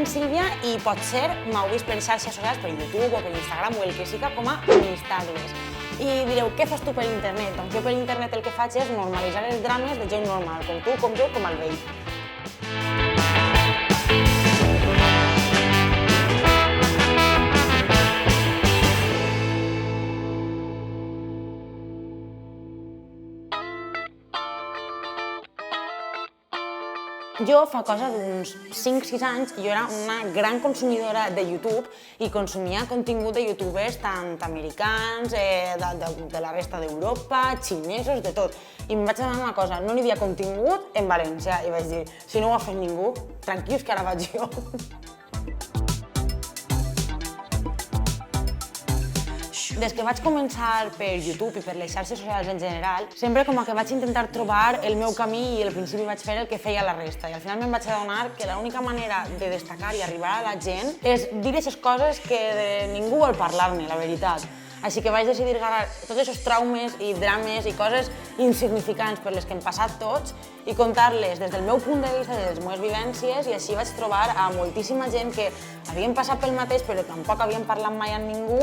en Sílvia i potser m'heu vist per xarxes socials, per YouTube o per Instagram o el que siga, com a Instables. I direu, què fas tu per internet? Doncs jo per internet el que faig és normalitzar els drames de gent normal, com tu, com jo, com el vell. Jo fa cosa d'uns 5-6 anys jo era una gran consumidora de YouTube i consumia contingut de youtubers tant americans, de la resta d'Europa, xinesos, de tot. I em vaig adonar una cosa, no n'hi havia contingut en valencià i vaig dir, si no ho ha fet ningú, tranquils que ara vaig jo. Des que vaig començar per YouTube i per les xarxes socials en general, sempre com que vaig intentar trobar el meu camí i al principi vaig fer el que feia la resta. I al final me'n vaig adonar que l'única manera de destacar i arribar a la gent és dir aquestes coses que ningú vol parlar-ne, la veritat. Així que vaig decidir agarrar tots aquests traumes i drames i coses insignificants per les que hem passat tots i contar-les des del meu punt de vista, de les meves vivències, i així vaig trobar a moltíssima gent que havien passat pel mateix però tampoc havien parlat mai amb ningú.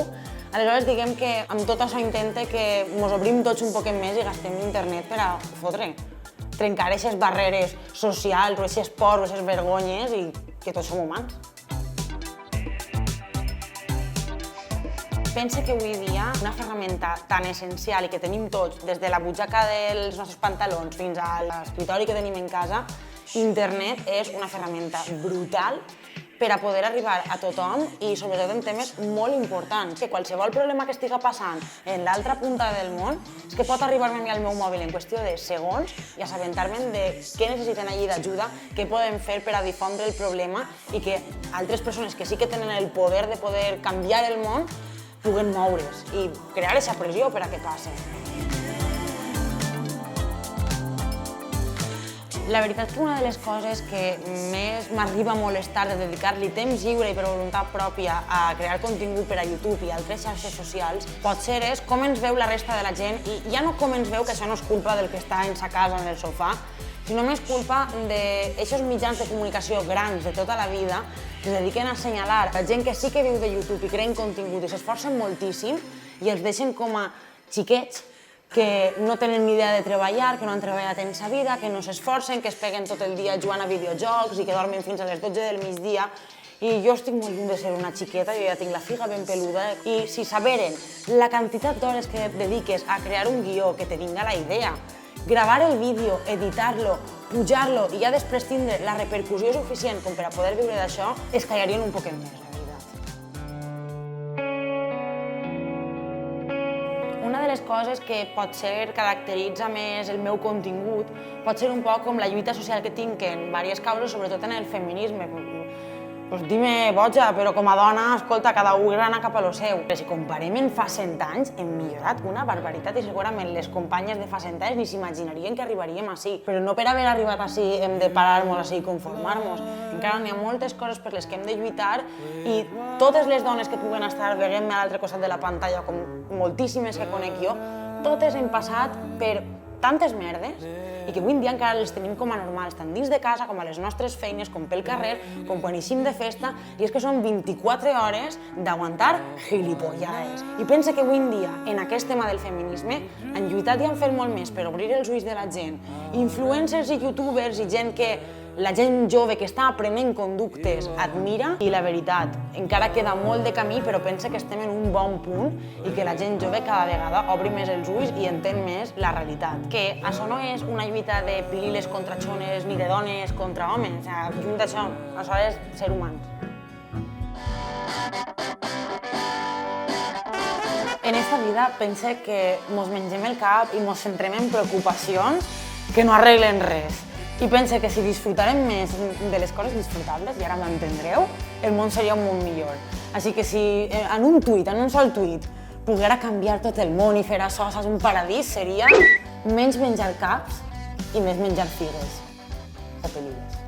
Aleshores, diguem que amb tot això intente que ens obrim tots un poquet més i gastem internet per a fotre, trencar aquestes barreres socials, aquestes pors, aquestes vergonyes i que tots som humans. Pense que avui dia una ferramenta tan essencial i que tenim tots, des de la butxaca dels nostres pantalons fins a l'escriptori que tenim en casa, internet és una ferramenta brutal per a poder arribar a tothom i sobretot en temes molt importants. Que qualsevol problema que estigui passant en l'altra punta del món és que pot arribar-me a mi al meu mòbil en qüestió de segons i assabentar-me'n de què necessiten allí d'ajuda, què podem fer per a difondre el problema i que altres persones que sí que tenen el poder de poder canviar el món puguen moure's i crear aquesta pressió per a que passi. La veritat és que una de les coses que més m'arriba a molestar de dedicar-li temps lliure i per voluntat pròpia a crear contingut per a YouTube i altres xarxes socials potser és com ens veu la resta de la gent i ja no com ens veu, que això no és culpa del que està en sa casa en el sofà, sinó més culpa d'aquests mitjans de comunicació grans de tota la vida que es dediquen a assenyalar la gent que sí que viu de YouTube i creen contingut i s'esforcen moltíssim i els deixen com a xiquets que no tenen ni idea de treballar, que no han treballat en sa vida, que no s'esforcen, que es peguen tot el dia jugant a videojocs i que dormen fins a les 12 del migdia. I jo estic molt lluny de ser una xiqueta, jo ja tinc la figa ben peluda i si saberen la quantitat d'hores que dediques a crear un guió, que te vinga la idea, gravar el vídeo, editar-lo, pujar-lo i ja després tindre la repercussió suficient com per a poder viure d'això, es callarien un poquet més. Una de les coses que potser caracteritza més el meu contingut pot ser un poc com la lluita social que tinc en diverses causes, sobretot en el feminisme. Dime boja, però com a dona, escolta, cada un grana cap a lo seu. Si comparem en fa 100 anys, hem millorat una barbaritat i segurament les companyes de fa 100 anys ni s'imaginarien que arribaríem ací. Però no per haver arribat ací hem de parar-nos ací i conformar-nos. Encara n'hi ha moltes coses per les que hem de lluitar i totes les dones que puguen estar veient-me a l'altre costat de la pantalla, com moltíssimes que conec jo, totes hem passat per tantes merdes i que avui en dia encara les tenim com a normals, tant dins de casa com a les nostres feines, com pel carrer, com quan eixim de festa, i és que són 24 hores d'aguantar gilipollades. I pensa que avui en dia, en aquest tema del feminisme, han lluitat i han fet molt més per obrir els ulls de la gent. Influencers i youtubers i gent que la gent jove que està aprenent conductes admira i la veritat, encara queda molt de camí, però pensa que estem en un bon punt i que la gent jove cada vegada obri més els ulls i entén més la realitat. Que això no és una lluita de pililes contra xones ni de dones contra homes, lluny d'això, això és ser humans. En esta vida pense que mos mengem el cap i mos centrem en preocupacions que no arreglen res. I pense que si disfrutarem més de les coses disfrutables, i ara m'entendreu, el món seria un món millor. Així que si en un tuit, en un sol tuit, poguera canviar tot el món i fer això, és un paradís, seria menys menjar caps i més menjar figues o pelilles.